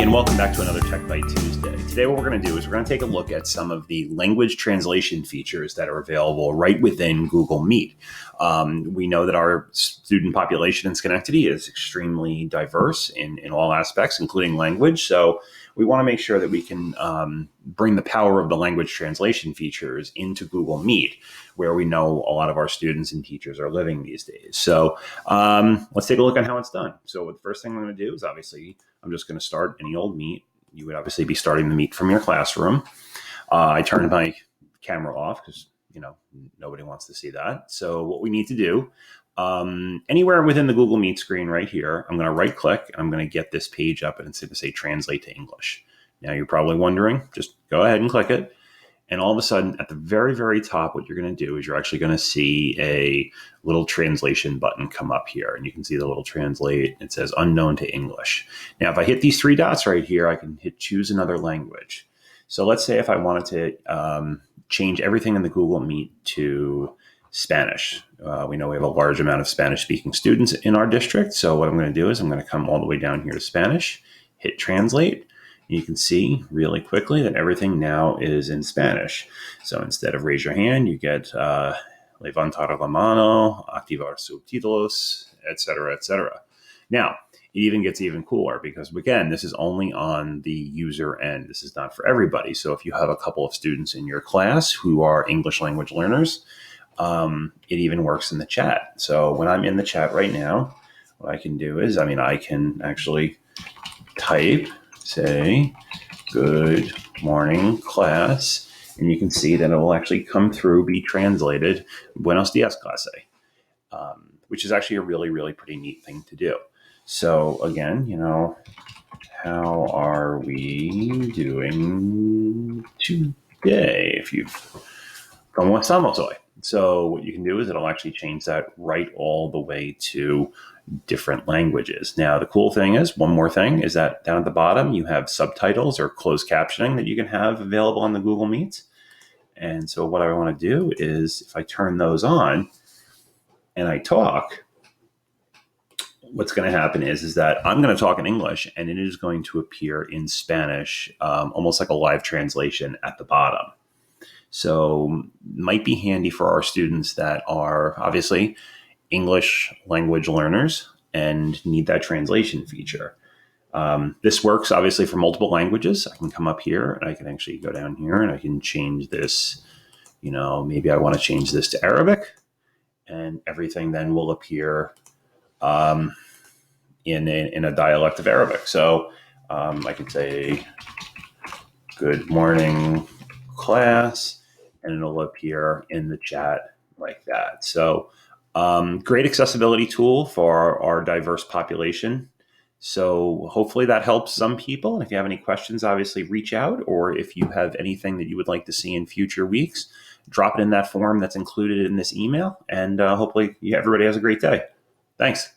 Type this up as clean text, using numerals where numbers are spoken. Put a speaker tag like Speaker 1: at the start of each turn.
Speaker 1: Hey, and welcome back to another Tech Byte Tuesday. Today what we're going to do is we're going to take a look at some of the language translation features that are available right within Google Meet. We know that our student population in Schenectady is extremely diverse in all aspects, including language. So we want to make sure that we can bring the power of the language translation features into Google Meet, where we know a lot of our students and teachers are living these days. So let's take a look at how it's done. So the first thing I'm going to do is obviously I'm just going to start any old Meet. You would obviously be starting the Meet from your classroom. I turned my camera off because, nobody wants to see that. So what we need to do, anywhere within the Google Meet screen right here, I'm going to right click and I'm going to get this page up and it's going to say translate to English. Now you're probably wondering, just go ahead and click it. And all of a sudden at the very, very top, what you're going to do is you're actually going to see a little translation button come up here. And you can see the little translate. It says unknown to English. Now, if I hit these three dots right here, I can hit choose another language. So let's say if I wanted to change everything in the Google Meet to Spanish. We know we have a large amount of Spanish speaking students in our district. So what I'm going to do is I'm going to come all the way down here to Spanish, hit translate. You can see really quickly that everything now is in Spanish. So instead of raise your hand, you get levantar la mano, activar subtítulos, etc., etc. Now, it even gets even cooler because, again, this is only on the user end. This is not for everybody. So if you have a couple of students in your class who are English language learners, it even works in the chat. So when I'm in the chat right now, what I can do is, I can actually type, say, good morning, class. And you can see that it will actually come through, be translated, buenos dias, clase, which is actually a really, really pretty neat thing to do. So again, how are we doing today? If you've como estamos hoy? So what you can do is it'll actually change that right all the way to different languages. Now, the cool thing is, one more thing, is that down at the bottom, you have subtitles or closed captioning that you can have available on the Google Meet. And so what I want to do is if I turn those on and I talk, what's going to happen is that I'm going to talk in English and it is going to appear in Spanish, almost like a live translation at the bottom. So might be handy for our students that are obviously English language learners and need that translation feature. This works obviously for multiple languages. I can come up here and I can actually go down here and I can change this. Maybe I want to change this to Arabic, and everything then will appear in a dialect of Arabic. So I could say, good morning, class, and it'll appear in the chat like that. So great accessibility tool for our diverse population. So hopefully that helps some people. And if you have any questions, obviously reach out, or if you have anything that you would like to see in future weeks, drop it in that form that's included in this email. And hopefully everybody has a great day. Thanks.